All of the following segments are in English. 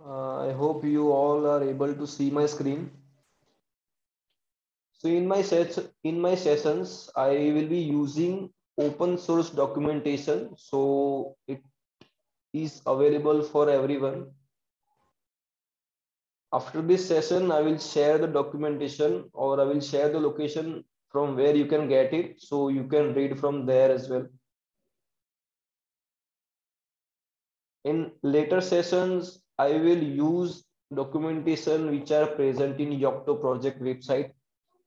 I hope you all are able to see my screen. So in my sessions, I will be using open source documentation. So it is available for everyone. After this session, I will share the documentation or I will share the location from where you can get it. So you can read from there as well. In later sessions, I will use documentation which are present in Yocto project website.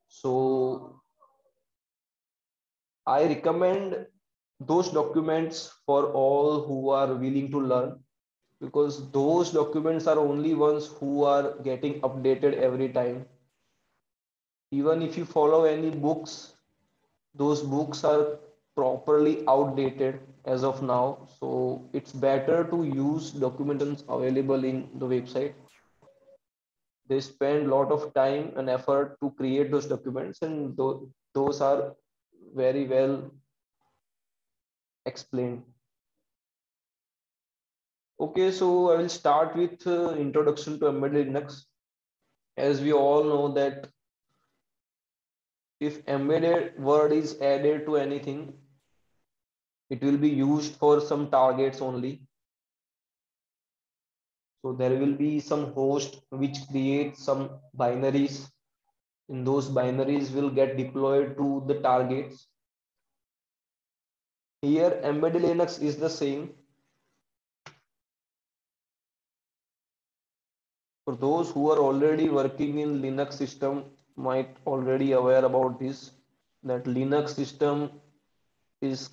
So I recommend those documents for all who are willing to learn because those documents are only ones who are getting updated every time. Even if you follow any books, those books are properly outdated as of now. So it's better to use documentations available in the website. They spend a lot of time and effort to create those documents, and those are very well explained. Okay, so I will start with introduction to embedded Linux. As we all know that if embedded word is added to anything, it will be used for some targets only. So there will be some host which creates some binaries, and those binaries will get deployed to the targets. Here, embedded Linux is the same. For those who are already working in Linux system might already aware about this, that Linux system is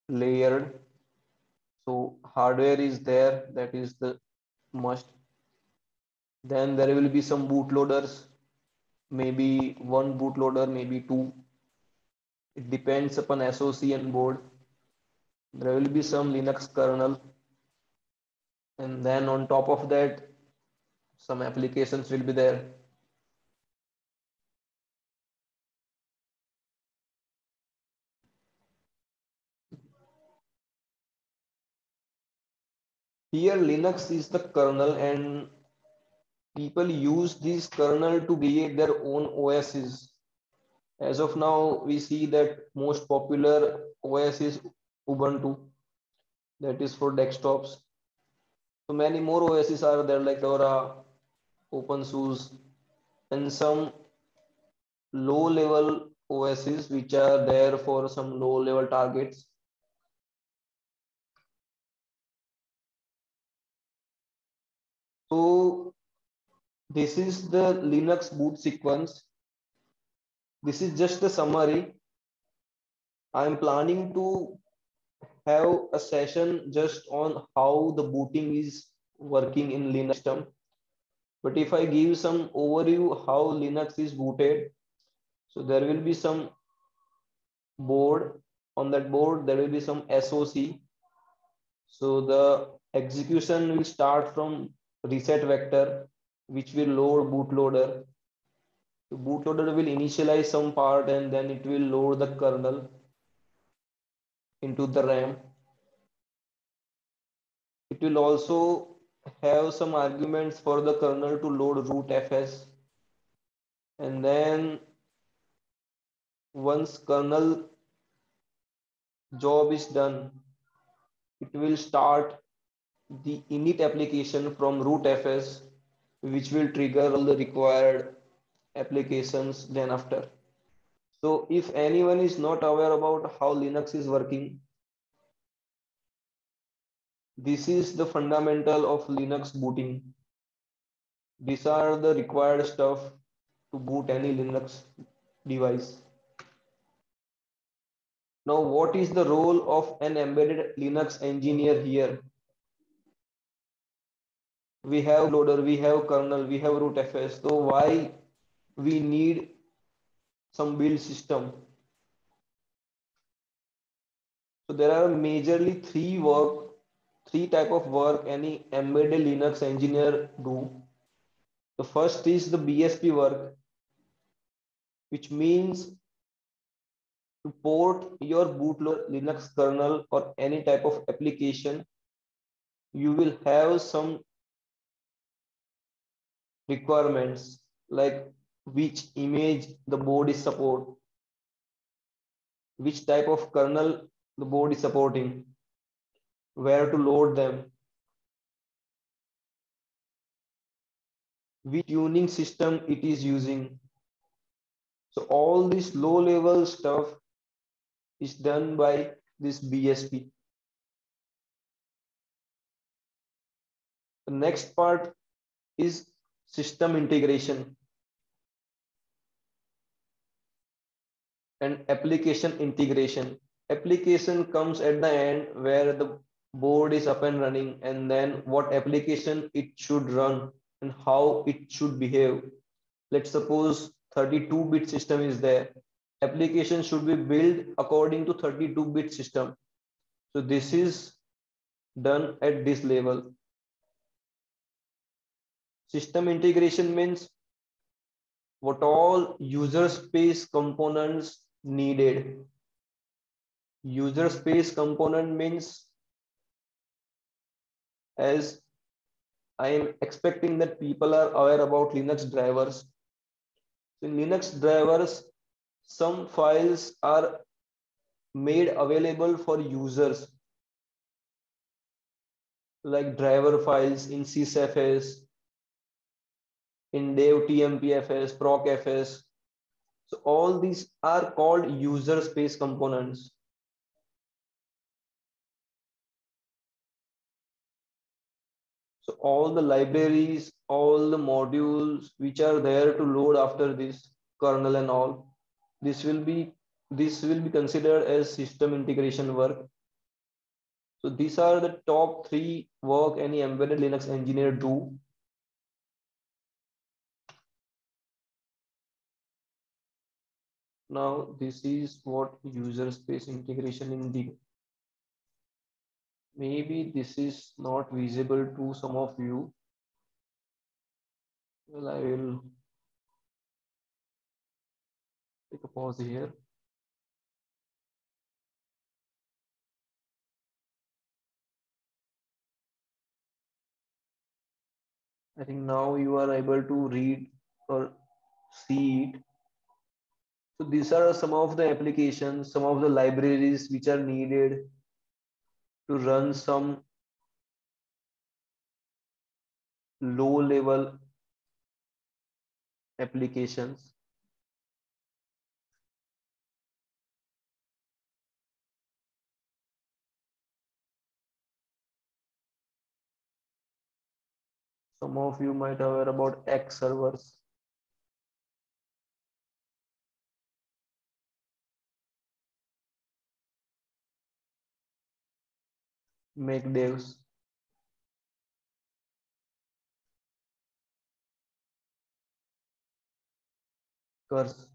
layered. So hardware is there, that is the must. Then there will be some bootloaders, maybe one bootloader, maybe two. It depends upon SoC and board. There will be some Linux kernel, and then on top of that, some applications will be there. Here, Linux is the kernel, and people use this kernel to create their own OSs. As of now, we see that most popular OS is Ubuntu, that is for desktops. So many more OSs are there like Fedora, OpenSUSE, and some low level OSs which are there for some low level targets. So this is the Linux boot sequence. This is just a summary. I am planning to have a session just on how the booting is working in Linux system. But if I give some overview how Linux is booted, so there will be some board. On that board, there will be some SOC. So the execution will start from reset vector, which will load bootloader. The bootloader will initialize some part and then it will load the kernel into the RAM. It will also have some arguments for the kernel to load rootfs. And then once kernel job is done, it will start the init application from rootfs, which will trigger all the required applications then after. So if anyone is not aware about how Linux is working, this is the fundamental of Linux booting. These are the required stuff to boot any Linux device. Now, what is the role of an embedded Linux engineer here? We have loader, we have kernel, we have rootfs. So why we need some build system? So there are majorly three type of work any embedded Linux engineer do. The first is the BSP work, which means to port your bootloader Linux kernel or any type of application, you will have some requirements like which image the board is support, which type of kernel the board is supporting, where to load them, which tuning system it is using. So all this low level stuff is done by this BSP. The next part is system integration and application integration. Application comes at the end where the board is up and running, and then what application it should run and how it should behave. Let's suppose 32-bit system is there. Application should be built according to 32-bit system. So this is done at this level. System integration means what all user space components needed. User space component means, as I am expecting that people are aware about Linux drivers. So in Linux drivers, some files are made available for users, like driver files in sysfs, in dev tmpfs, procfs. So all these are called user space components. So all the libraries, all the modules which are there to load after this kernel and all, this will be considered as system integration work. So these are the top 3 work any embedded Linux engineer do. Now this is what user space integration in the, maybe this is not visible to some of you. Well, I will take a pause here. I think now you are able to read or see it. So these are some of the applications, some of the libraries which are needed to run some low level applications. Some of you might aware about X servers. Make devs. Curse.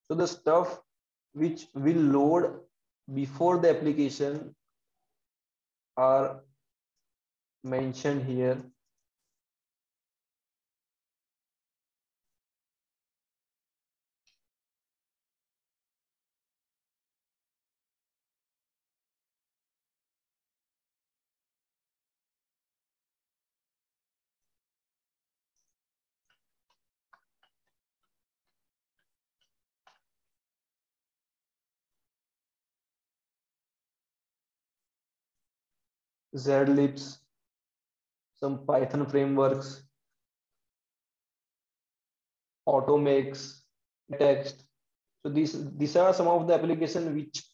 So the stuff which will load before the application are mentioned here. Zlibs, some Python frameworks, Automakes, text. So these are some of the applications which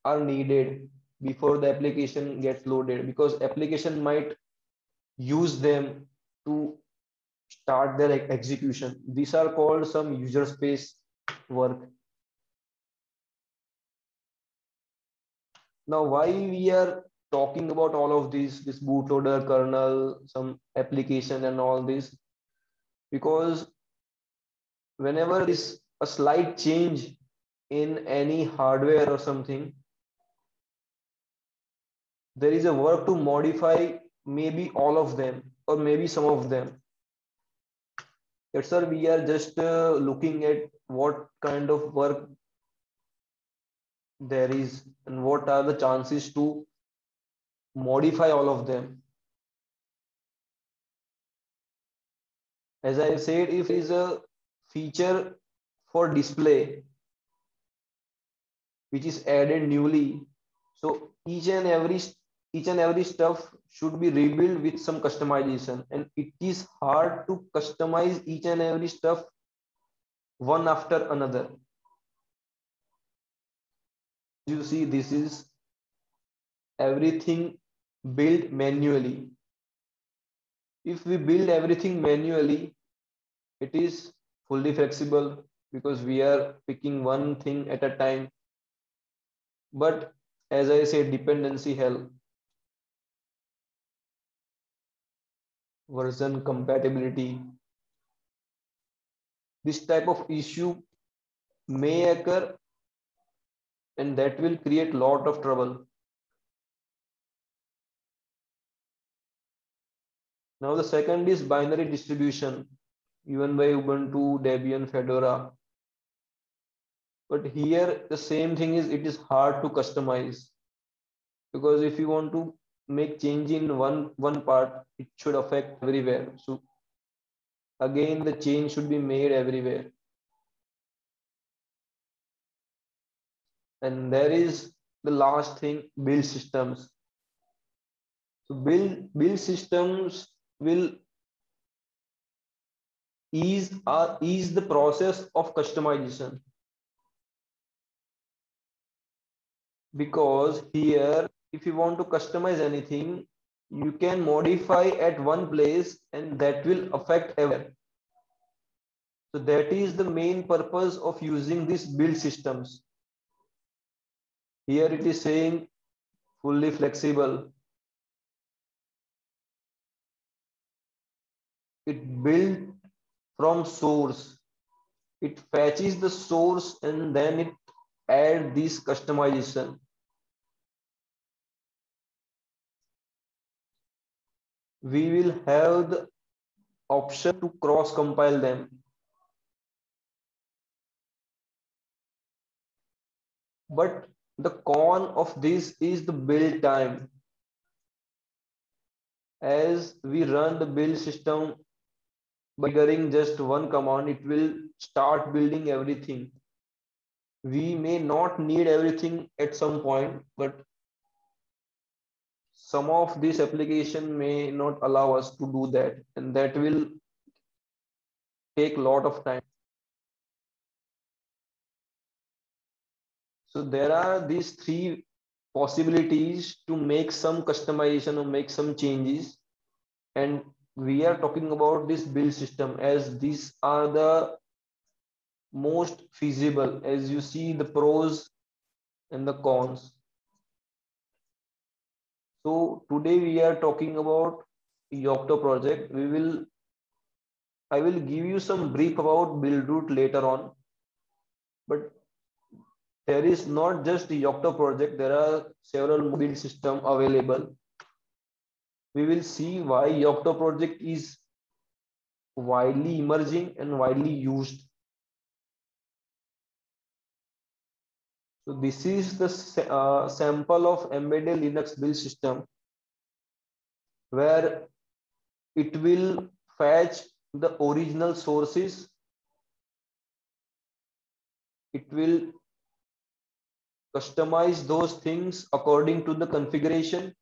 are needed before the application gets loaded, because application might use them to start their execution. These are called some user space work. Now, why we are talking about all of this bootloader, kernel, some application and all this? Because whenever there is a slight change in any hardware or something, there is a work to modify maybe all of them or maybe some of them. Yes, sir, we are just looking at what kind of work there is and what are the chances to modify all of them. As I said, if is a feature for display which is added newly, so each and every stuff should be rebuilt with some customization, and it is hard to customize each and every stuff one after another. You see, this is everything built manually. If we build everything manually, it is fully flexible because we are picking one thing at a time. But as I said, dependency hell, version compatibility, this type of issue may occur, and that will create lot of trouble. Now the second is binary distribution, even by Ubuntu, Debian, Fedora. But here the same thing is, it is hard to customize because if you want to make change in one part, it should affect everywhere. So again, the change should be made everywhere. And there is the last thing, build systems. So build systems will ease the process of customization, because here if you want to customize anything, you can modify at one place and that will affect everywhere. So that is the main purpose of using these build systems. Here it is saying fully flexible. It built from source. It fetches the source and then it add this customization. We will have the option to cross compile them. But the con of this is the build time. As we run the build system by triggering just one command, it will start building everything. We may not need everything at some point, but some of this application may not allow us to do that, and that will take a lot of time. So there are these three possibilities to make some customization or make some changes, and we are talking about this build system as these are the most feasible, as you see the pros and the cons. So today we are talking about Yocto project. I will give you some brief about Buildroot later on, but there is not just the Yocto project. There are several build system available. We will see why Yocto project is widely emerging and widely used. So this is the sample of embedded Linux build system where it will fetch the original sources. It will customize those things according to the configuration,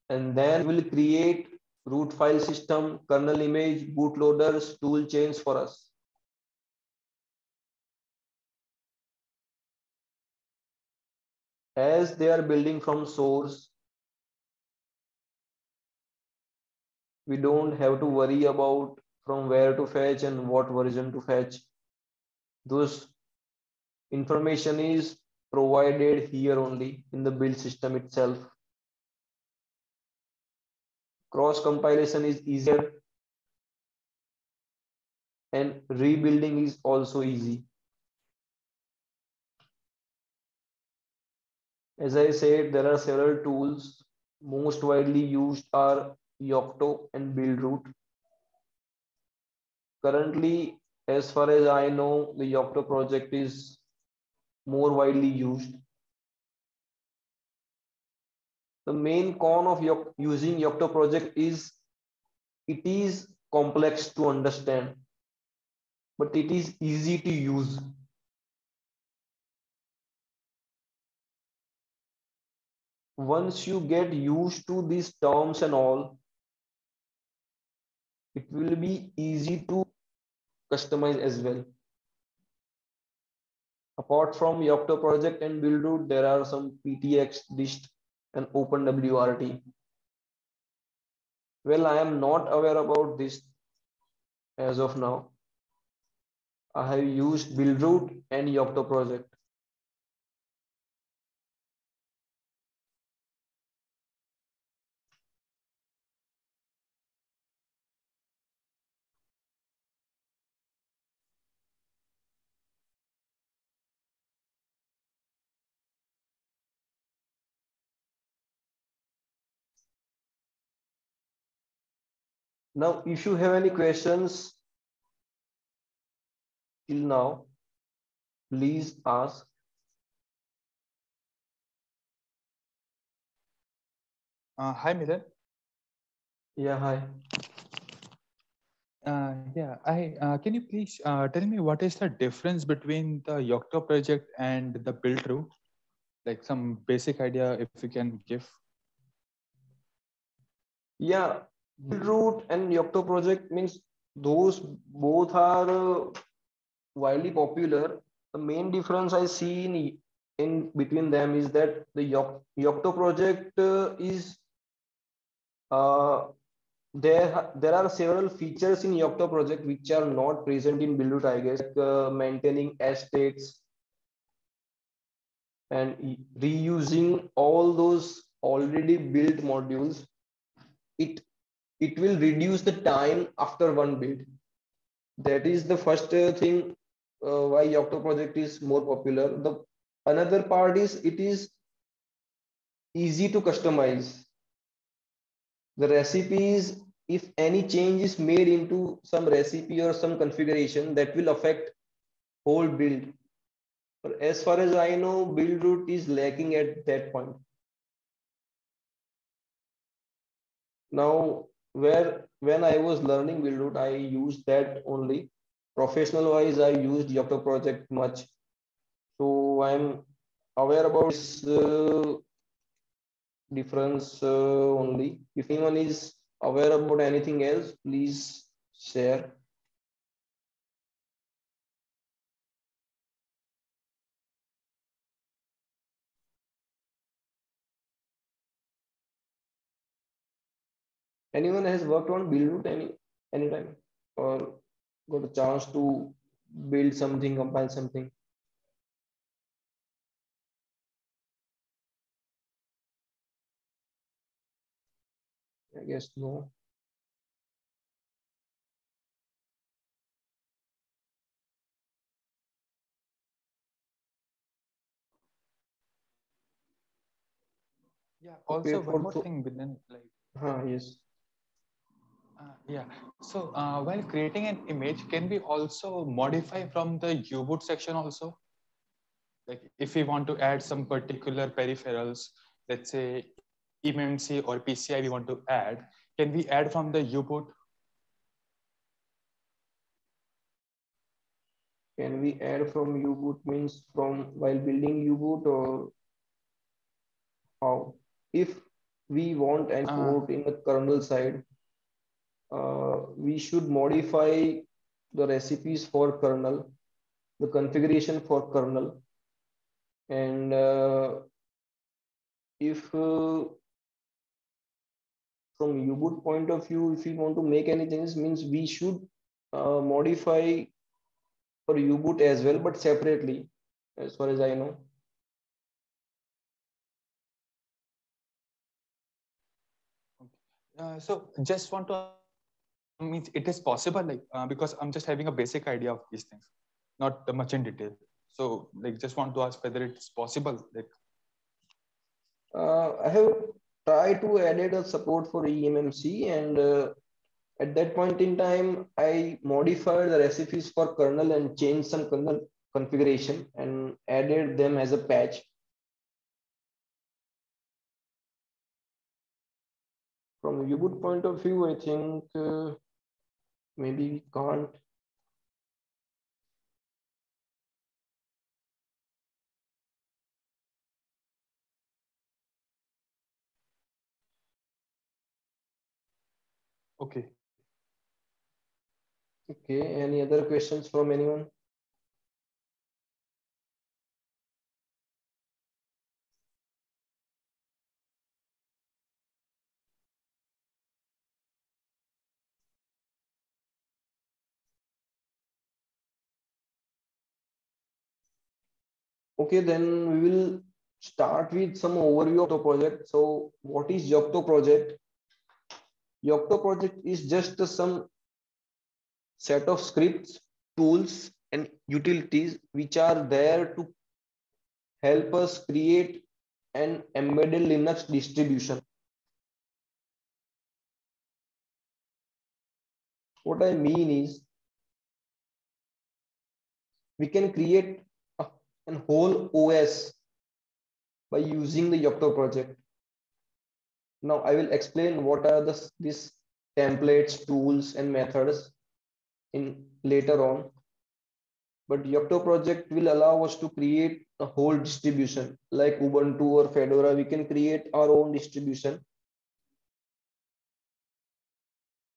and then will create root file system, kernel image, bootloaders, tool chains for us. As they are building from source, we don't have to worry about from where to fetch and what version to fetch. Those information is provided here only in the build system itself. Cross compilation is easier and rebuilding is also easy. As I said, there are several tools. Most widely used are Yocto and Buildroot. Currently, as far as I know, the Yocto project is more widely used. The main con of using Yocto project is it is complex to understand, but it is easy to use. Once you get used to these terms and all, it will be easy to customize as well. Apart from Yocto project and Buildroot, there are some PTX, Dist, and OpenWRT. Well, I am not aware about this as of now. I have used Buildroot and Yocto project. Now, if you have any questions till now, please ask. Hi, Milan. Yeah, hi. Yeah, can you please tell me what is the difference between the Yocto project and the Buildroot? Like some basic idea, if you can give. Yeah, Buildroot and Yocto project means those both are widely popular. The main difference I see in between them is that the Yocto project is uh, there are several features in Yocto project which are not present in Buildroot, I guess, like maintaining estates and reusing all those already built modules. It it will reduce the time after one build. That is the first thing why Yocto project is more popular. The another part is it is easy to customize the recipes. If any change is made into some recipe or some configuration, that will affect whole build. But as far as I know, Buildroot is lacking at that point. Now, where when I was learning Buildroot, I used that only. Professional wise, I used Yocto project much. So I'm aware about this difference only. If anyone is aware about anything else, please share. Anyone has worked on Buildroot anytime or got a chance to build something, compile something? I guess no. Yeah. Okay, Also, one for more thing, Milan, like. yes. Yeah. So while creating an image, can we also modify from the U-boot section also? Like if we want to add some particular peripherals, let's say eMMC or PCI we want to add, can we add from the U-boot? Can we add from U-boot means from while building U-boot or how? If we want any Uh, support in the kernel side, we should modify the recipes for kernel, the configuration for kernel, and if from U-boot point of view, if we want to make any changes, means we should modify for U-boot as well, but separately, as far as I know. so just want to means it is possible, like because I'm just having a basic idea of these things, not much in detail. So like just want to ask whether it's possible. Like I have tried to added a support for eMMC, and At that point in time, I modified the recipes for kernel and changed some kernel configuration and added them as a patch. From U-boot point of view, I think maybe we can't. Okay. Okay, any other questions from anyone? Okay, then we will start with some overview of the project. So what is Yocto project? Yocto project is just some set of scripts, tools, and utilities which are there to help us create an embedded Linux distribution. What I mean is we can create a whole OS by using the Yocto project. Now I will explain what are these templates, tools, and methods in later on. But Yocto project will allow us to create a whole distribution like Ubuntu or Fedora. We can create our own distribution.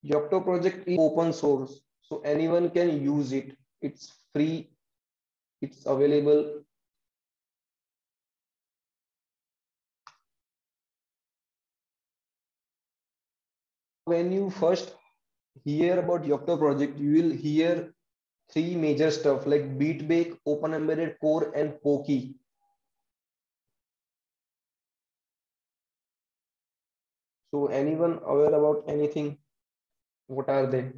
Yocto project is open source, so anyone can use it. It's free. It's available. When you first hear about Yocto project, you will hear three major stuff like BeatBake, Open Embedded Core, and Pokey. So anyone aware about anything? What are they?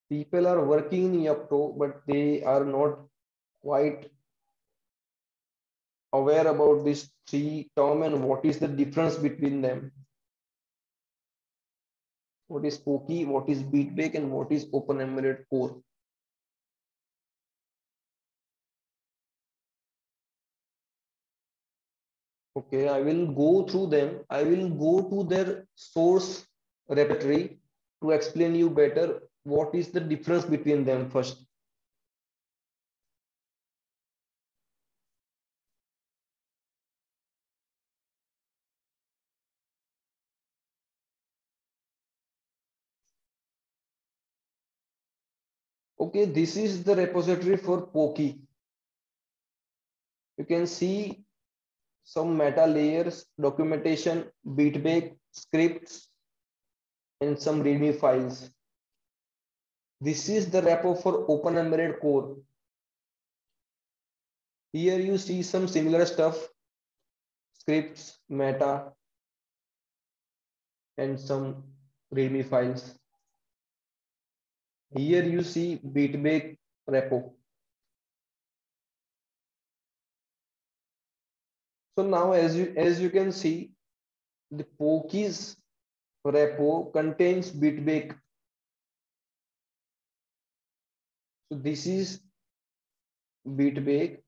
People are working in Yocto, but they are not quite aware about these three terms and what is the difference between them. What is Pokey, what is BeatBake, and what is Open Embedded Core? Okay, I will go through them. I will go to their source repertoire to explain you better what is the difference between them first. Okay, this is the repository for Pokey. You can see some meta layers, documentation, BeatBake, scripts, and some README files. This is the repo for Open Embedded Core. Here you see some similar stuff, scripts, meta, and some README files. Here you see BeatBake repo. So now as you can see, the Pokey's repo contains BeatBake. So this is BeatBake.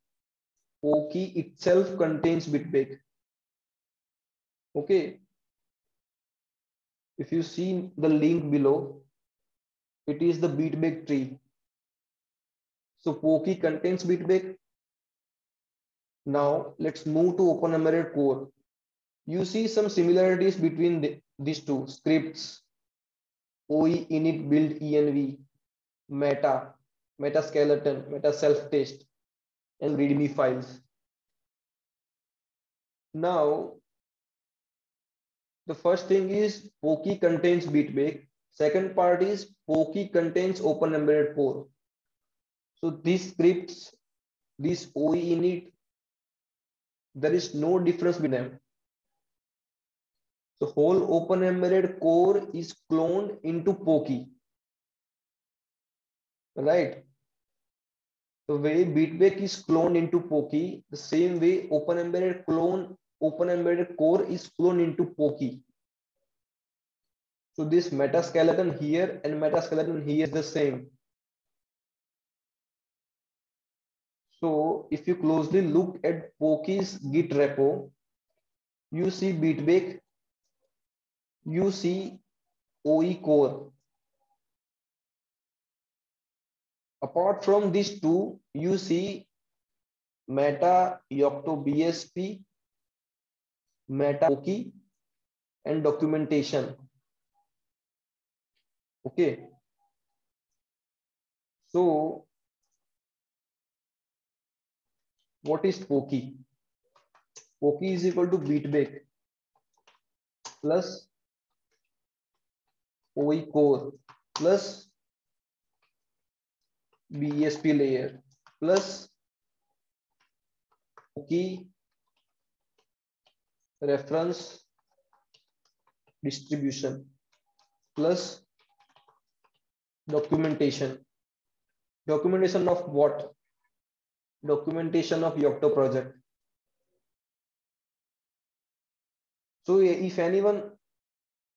Pokey itself contains BeatBake. Okay. If you see the link below, it is the BeatBake tree. So Pokey contains BeatBake. Now let's move to Open Embedded Core. You see some similarities between these two scripts, OE init build env, meta, meta skeleton, meta self test, and README files. Now, the first thing is Pokey contains BeatBake. Second part is Pokey contains Open Embedded Core. So these scripts, this OE init, there is no difference between them. So whole Open Embedded Core is cloned into Pokey, right? The way BeatBake is cloned into Pokey, the same way Open Embedded Core is cloned into Pokey. So this metaskeleton here and metaskeleton here is the same. So if you closely look at Poki's Git repo, you see Bitbake, you see OE core. Apart from these two, you see Meta Yocto BSP, Meta Poki, and documentation. Okay. So what is Poki? Poki is equal to Bitbake plus OE core plus BSP layer plus Poki reference distribution plus documentation. Documentation of what? Documentation of Yocto project. So if anyone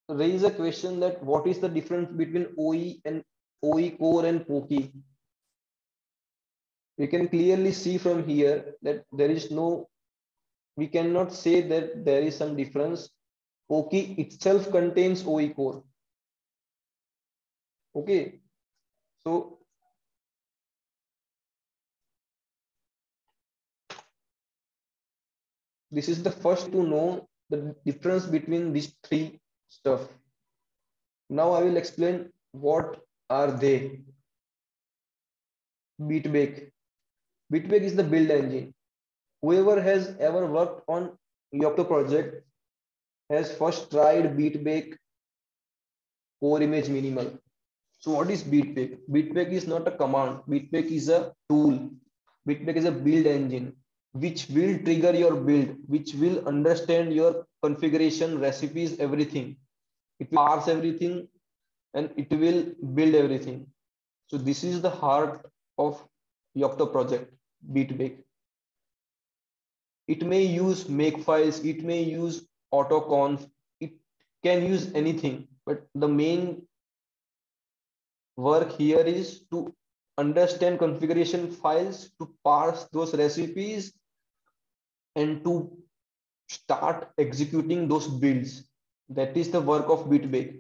raise a question that what is the difference between OE and OE core and Poki, we can clearly see from here that there is no, we cannot say that there is some difference. Poki itself contains OE core. Okay, so this is the first to know the difference between these three stuff. Now I will explain what are they. Bitbake. Bitbake is the build engine. Whoever has ever worked on Yocto project has first tried Bitbake core image minimal. So what is Bitbake? Bitbake is not a command. Bitbake is a tool. Bitbake is a build engine which will trigger your build, which will understand your configuration, recipes, everything. It will parse everything and it will build everything. So this is the heart of Yocto project, Bitbake. It may use makefiles, it may use autoconf, it can use anything, but the main work here is to understand configuration files, to parse those recipes, and to start executing those builds. That is the work of Bitbake.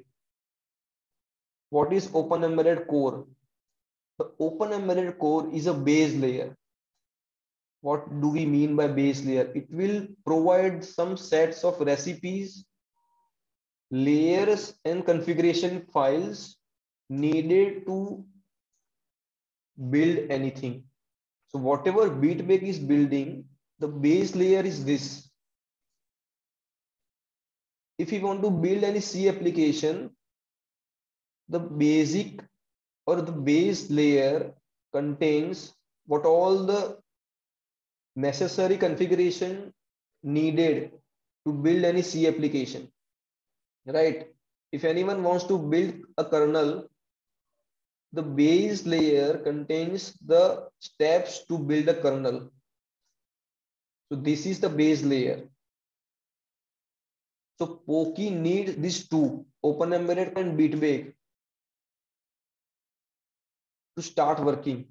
What is Open Embedded Core? The Open Embedded Core is a base layer. What do we mean by base layer? It will provide some sets of recipes, layers, and configuration files needed to build anything. So whatever Bitbake is building, the base layer is this. If you want to build any C application, the basic or the base layer contains what all the necessary configuration needed to build any C application, right? If anyone wants to build a kernel, the base layer contains the steps to build a kernel. So this is the base layer. So Poki needs these two, Open Embedded and Bitbake, to start working.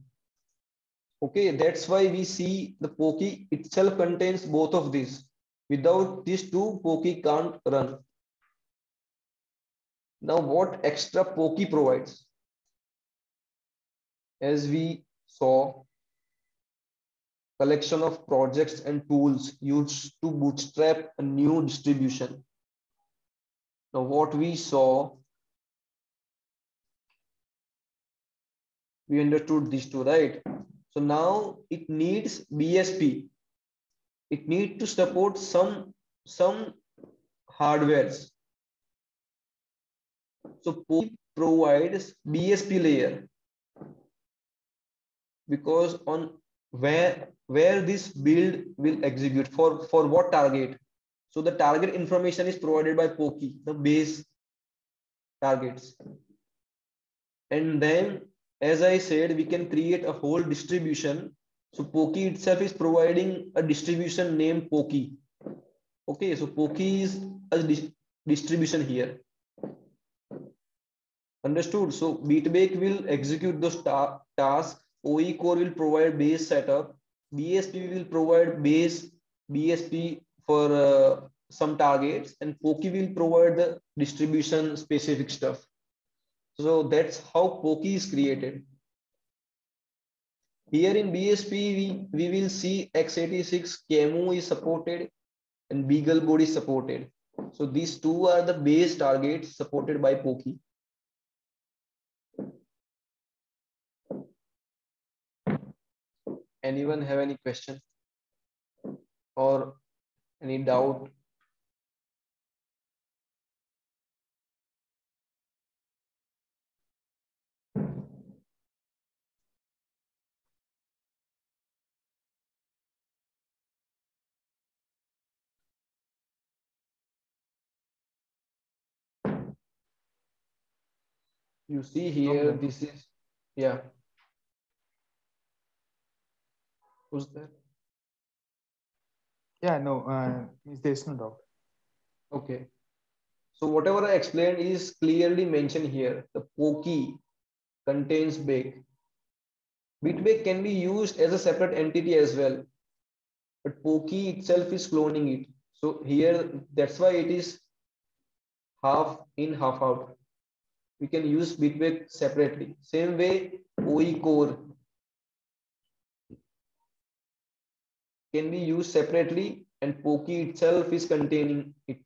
Okay, that's why we see the Poki itself contains both of these. Without these two, Poki can't run. Now, what extra Poki provides? As we saw, collection of projects and tools used to bootstrap a new distribution. Now, what we saw, we understood these two, right? So now it needs BSP. It needs to support some hardwares. So Poki provides BSP layer because on where this build will execute for what target. So the target information is provided by Poki, the base targets. And then, as I said, we can create a whole distribution. So Poki itself is providing a distribution named Poki. Okay, so Poki is a distribution here. Understood. So Beatbake will execute those tasks. OE core will provide base setup. BSP will provide base BSP for some targets, and Pokey will provide the distribution specific stuff. So that's how Pokey is created. Here in BSP, we will see x86 KMU is supported and BeagleBoard is supported. So these two are the base targets supported by Pokey. Anyone have any question or any doubt? You see here, Okay. this is, yeah, who's there? Yeah, no, there's no doubt. Okay. So whatever I explained is clearly mentioned here. The Pokey contains bake. Bitbake can be used as a separate entity as well, but Pokey itself is cloning it. So here, that's why it is half in, half out. We can use Bitbake separately. Same way, OE core can be used separately and Pokey itself is containing it.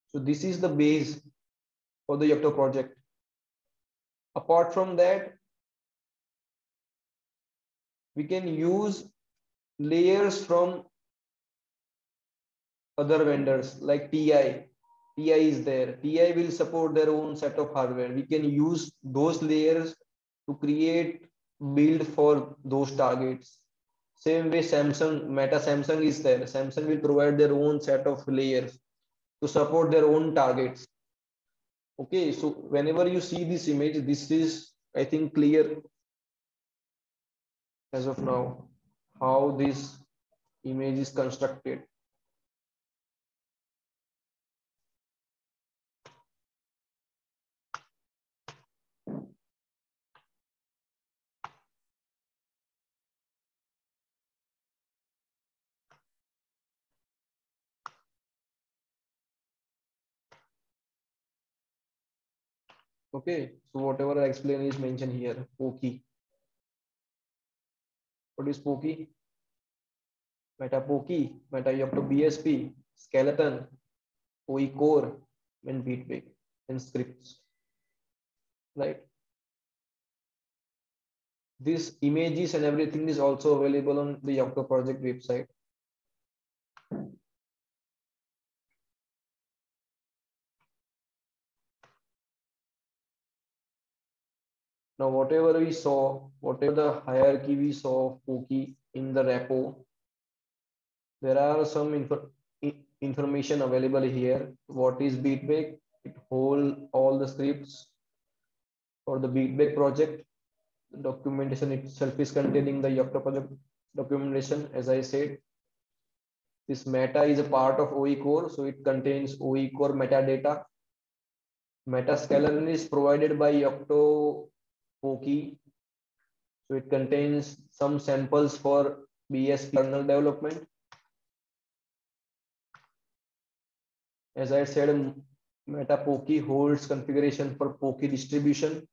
So this is the base for the Yocto project. Apart from that, we can use layers from other vendors like TI. TI is there. TI will support their own set of hardware. We can use those layers to create build for those targets. Same way Samsung, Meta Samsung is there. Samsung will provide their own set of layers to support their own targets. Okay, so whenever you see this image, this is, I think, clear as of now how this image is constructed. Okay, so whatever I explain is mentioned here. Pokey. What is Pokey? Meta Pokey, Meta Yocto BSP, Skeleton, OE core, and Beatbake, and scripts. Right? These images and everything is also available on the Yocto project website. Now, whatever we saw, whatever the hierarchy we saw of Pokey in the repo, there are some information available here. What is Beatbake? It holds all the scripts for the Beatbake project. The documentation itself is containing the Yocto project documentation. As I said, this meta is a part of OE core, so it contains OE core metadata. Metaskeleton is provided by Yocto Pokey, so it contains some samples for BSP kernel development. As I said, Meta Pokey holds configuration for Pokey distribution.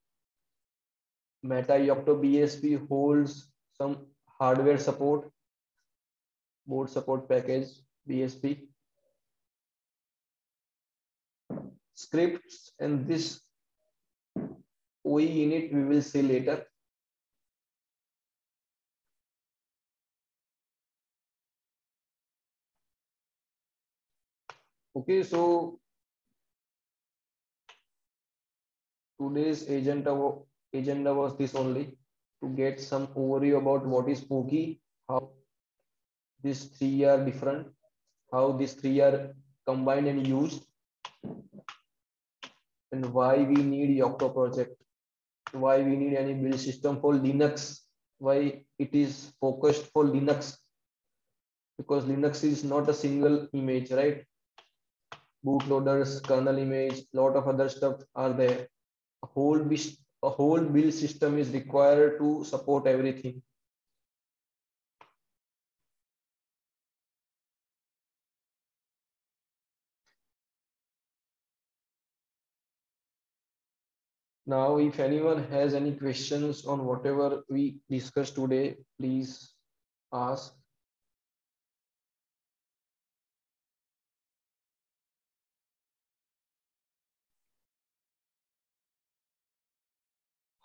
Meta Yocto BSP holds some hardware support, board support package, BSP. Scripts and this OE unit we will see later. Okay, so today's agenda was this only, to get some overview about what is Pokey, how these three are different, how these three are combined and used, and why we need Yocto project, why we need any build system for Linux, why it is focused for Linux, because Linux is not a single image, right? Bootloaders, kernel image, lot of other stuff are there. a whole build system is required to support everything. Now, if anyone has any questions on whatever we discussed today, please ask.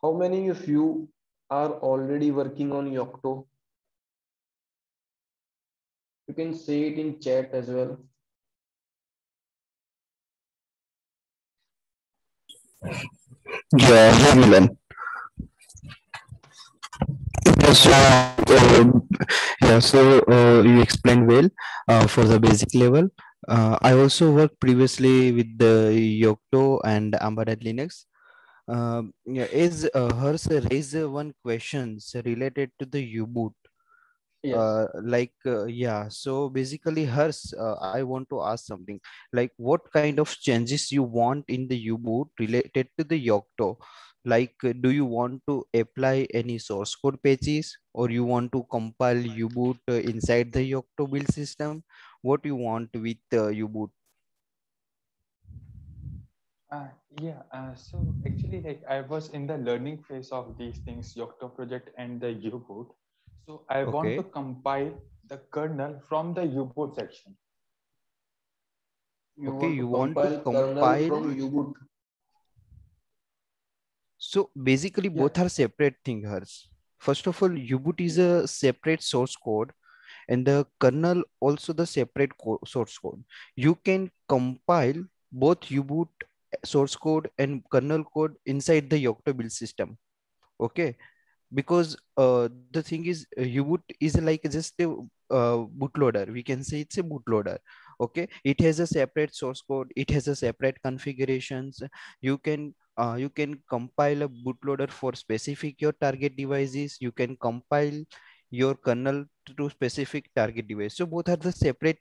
How many of you are already working on Yocto? You can say it in chat as well. Yeah, yeah, Milan. Yes, yeah, so you explained well for the basic level. I also worked previously with the Yocto and Embedded Linux. Yeah, is hers raise one questions related to the U-boot. Yes. Yeah, so basically hers, I want to ask something like what kind of changes you want in the U-boot related to the Yocto, like do you want to apply any source code patches or you want to compile U-boot inside the Yocto build system, what you want with U-boot? Yeah, so actually, like I was in the learning phase of these things, Yocto project and the U-boot. So I want to Okay. compile the kernel from the U-boot section. You Okay, want to you want to compile kernel compile. from U-boot. So basically Yeah. both are separate thing hers. First of all, U-boot is a separate source code and the kernel also the separate source code. You can compile both U-boot source code and kernel code inside the Yocto build system. Okay, because the thing is U-boot is like just a bootloader. We can say it's a bootloader. Okay, it has a separate source code, it has a separate configurations. You can compile a bootloader for specific your target devices, you can compile your kernel to specific target device, so both are the separate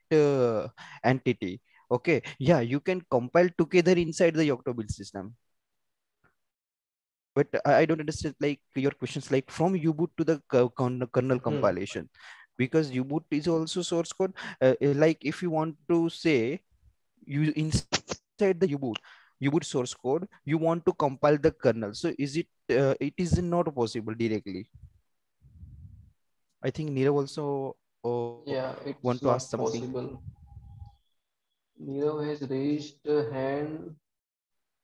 entity. Okay, yeah, you can compile together inside the Yocto build system, but I don't understand like your questions like from U-boot to the kernel Mhm. compilation, because U-boot is also source code. Like if you want to say you inside the U-boot source code, you want to compile the kernel. So is it it is not possible directly. I think Nirav also Yeah, want to it's ask not something. possible. Nirav has raised a hand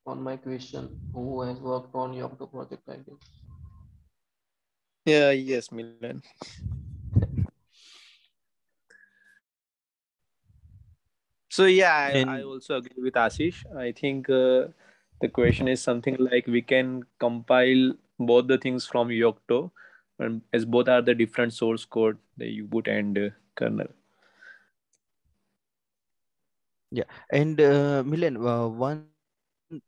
on my question. Who has worked on Yocto project, I guess. Yeah, yes, Milan. So yeah, I And also agree with Ashish. I think the question is something like we can compile both the things from Yocto, as both are the different source code, the U-boot and kernel. yeah, and Milan, one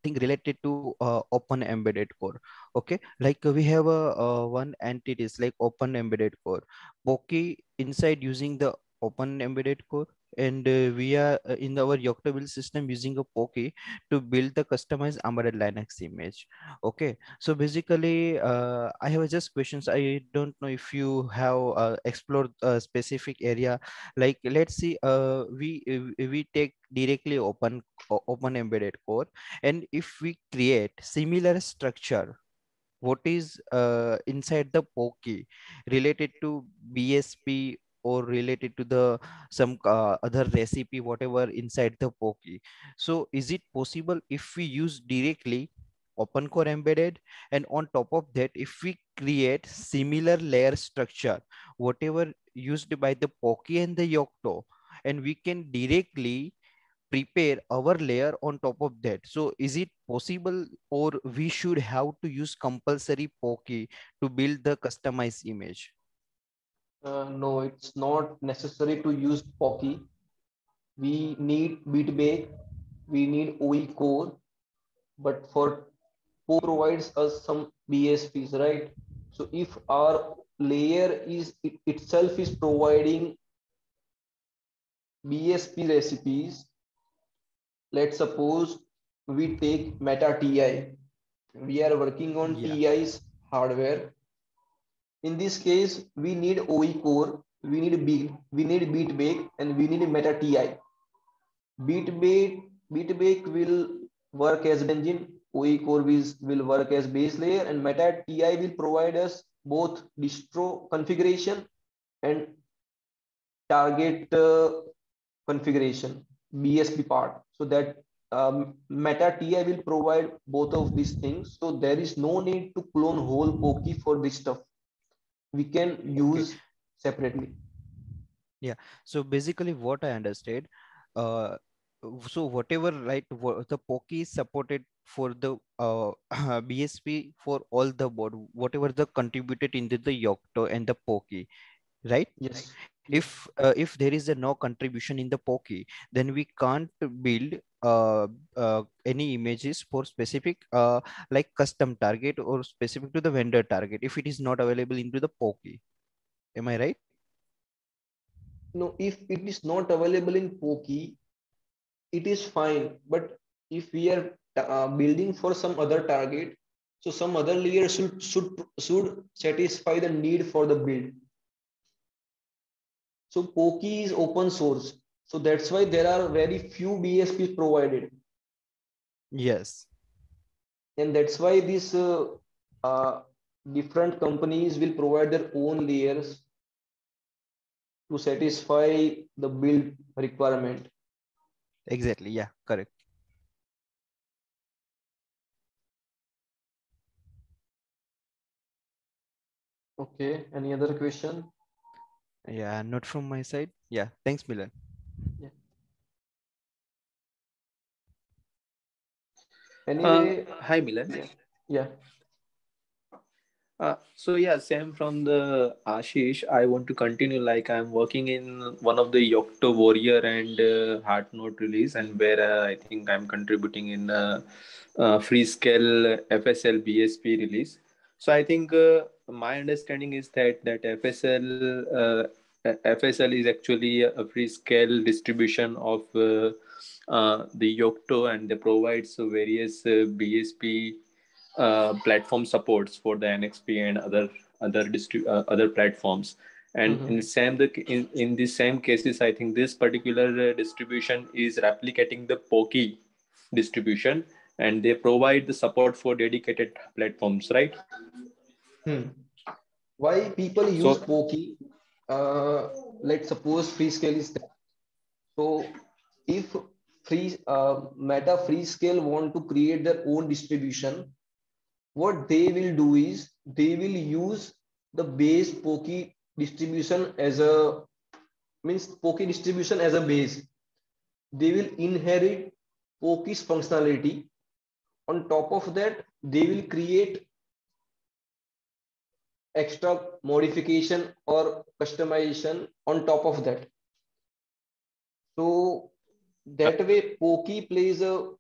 thing related to open embedded core. Okay, like we have a one entities like open embedded core, Poki inside using the open embedded core, and we are in our Yocto build system using a Poki to build the customized embedded Linux image. Okay, so basically, I have just questions. I don't know if you have explored a specific area, like let's see we take directly open embedded core, and if we create similar structure what is inside the Poki related to BSP or related to the some other recipe whatever inside the Poki, so is it possible if we use directly open core embedded, and on top of that if we create similar layer structure whatever used by the Poki and the Yocto, and we can directly prepare our layer on top of that, so is it possible or we should have to use compulsory Poki to build the customized image? No, it's not necessary to use Pocky. We need BitBake, we need OE core, but for provides us some BSPs, right? So if our layer is itself is providing BSP recipes, let's suppose we take Meta TI. We are working on Yeah. TI's hardware. In this case, we need OE core, we need BeatBake, and we need Meta TI. BeatBake will work as engine, OE core will work as base layer, and Meta TI will provide us both distro configuration and target configuration, BSP part. So that Meta TI will provide both of these things. So there is no need to clone whole Pokey for this stuff. We can Okay. use separately. Yeah. So basically, what I understood, uh, so whatever the Poki is supported for the BSP for all the board, whatever the contributed into the Yocto and the Poki, right? Yes. Yes. If there is a no contribution in the Poki, then we can't build any images for specific like custom target or specific to the vendor target if it is not available into the Poki. Am I right? No, if it is not available in Pokey, it is fine. But if we are building for some other target, so some other layer should satisfy the need for the build. So Pokey is open source. So that's why there are very few BSPs provided. Yes. And that's why these uh, different companies will provide their own layers to satisfy the build requirement. Exactly. Yeah. Correct. Okay, any other question? Yeah. Not from my side. Yeah. Thanks, Milan. Yeah. Uh, Anyway, Hi, Milan. yeah, yeah. So yeah, same from the Ashish. I want to continue like I'm working in one of the Yocto Warrior and Heart Note release, and where I think I'm contributing in Freescale FSL BSP release. So I think my understanding is that FSL is actually a Freescale distribution of the Yocto, and they provides various BSP platform supports for the NXP and other platforms. And Mhm. in the same cases, I think this particular distribution is replicating the Poki distribution, and they provide the support for dedicated platforms, right? Hmm. Why people use So Pokey? Let's suppose Freescale is there. So if Meta Freescale want to create their own distribution, what they will do is they will use the base Pokey distribution as a means Pokey distribution as a base. They will inherit Pokey's functionality. On top of that, they will create extra modification or customization on top of that. So that way, Pokey plays a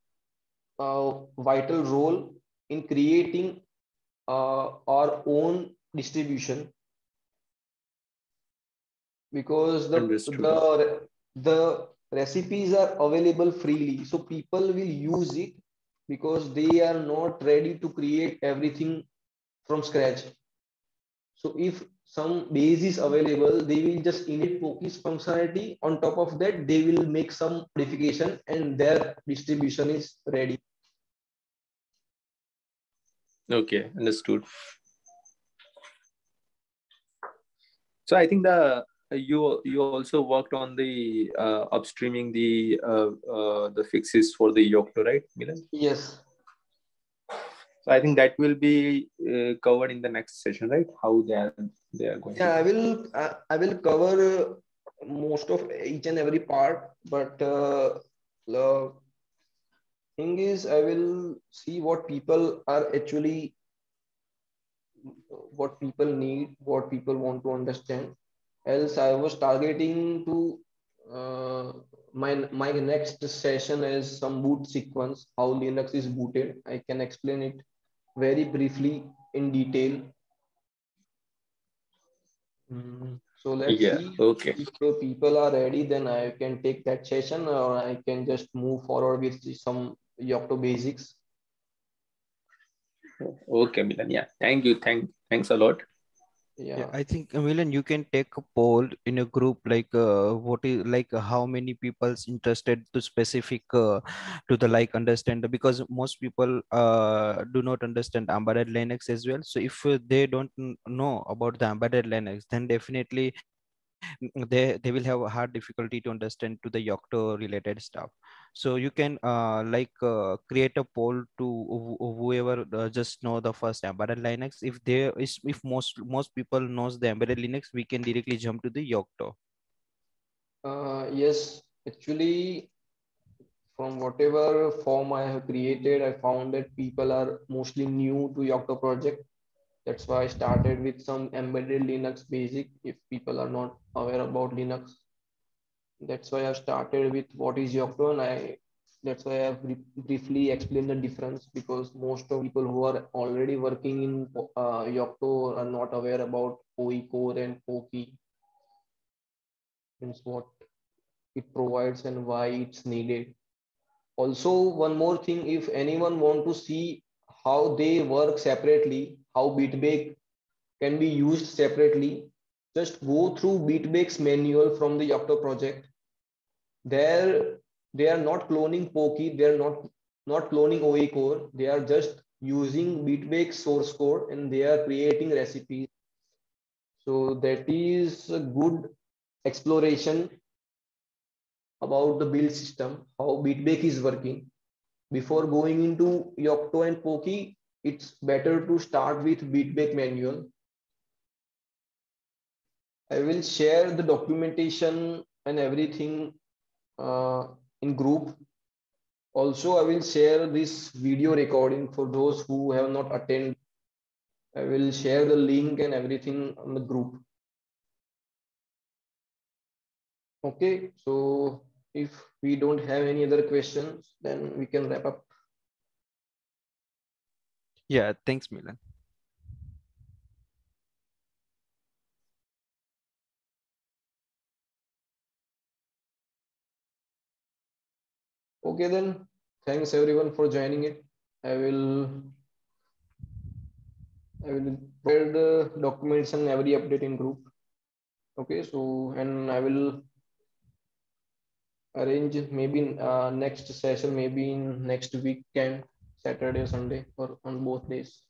vital role in creating our own distribution because understood. the recipes are available freely, so people will use it because they are not ready to create everything from scratch. So if some base is available, they will just init Pokey's functionality. On top of that, they will make some modification and their distribution is ready. Okay, understood. So I think you also worked on the upstreaming the fixes for the Yocto, right, Milan? Yes. So I think that will be covered in the next session, right? How they are going to Yeah, do. I will cover most of each and every part, but the thing is, I will see what people need, what people want to understand. Else, I was targeting to my next session is some boot sequence, how Linux is booted. I can explain it very briefly in detail. So let's Yeah. see Okay. if people are ready, then I can take that session or I can just move forward with some Yocto basics. Okay, Milan. Yeah, thank you. Thanks a lot. Yeah, Yeah. I think Milan, you can take a poll in a group like what is like how many people's interested to specific to the like understand because most people do not understand embedded Linux as well. So if they don't know about the embedded Linux, then definitely they will have a hard difficulty to understand to the Yocto related stuff. So you can create a poll to whoever just know the first embedded Linux. If there is if most people knows the embedded Linux, we can directly jump to the Yocto. Yes, actually, from whatever form I have created, I found that people are mostly new to Yocto project. That's why I started with some embedded Linux basic. If people are not aware about Linux, that's why I started with what is Yocto, and that's why I've briefly explained the difference because most of people who are already working in Yocto are not aware about OE core and POKI, means what it provides and why it's needed. Also, one more thing, if anyone want to see how they work separately, how Bitbake can be used separately, just go through Bitbake's manual from the Yocto project. There, they are not cloning Poki, they are not cloning OE core, they are just using Bitbake source code and they are creating recipes. So that is a good exploration about the build system, how Bitbake is working. Before going into Yocto and Poki, it's better to start with Bitbake manual. I will share the documentation and everything uh, in group. Also, I will share this video recording for those who have not attended. I will share the link and everything on the group. Okay, so if we don't have any other questions, then we can wrap up. Yeah, thanks, Milan. Okay, then thanks everyone for joining it. I will I will provide the documents and every update in group. Okay, so and I will arrange maybe next session maybe in next weekend, Saturday or Sunday or on both days.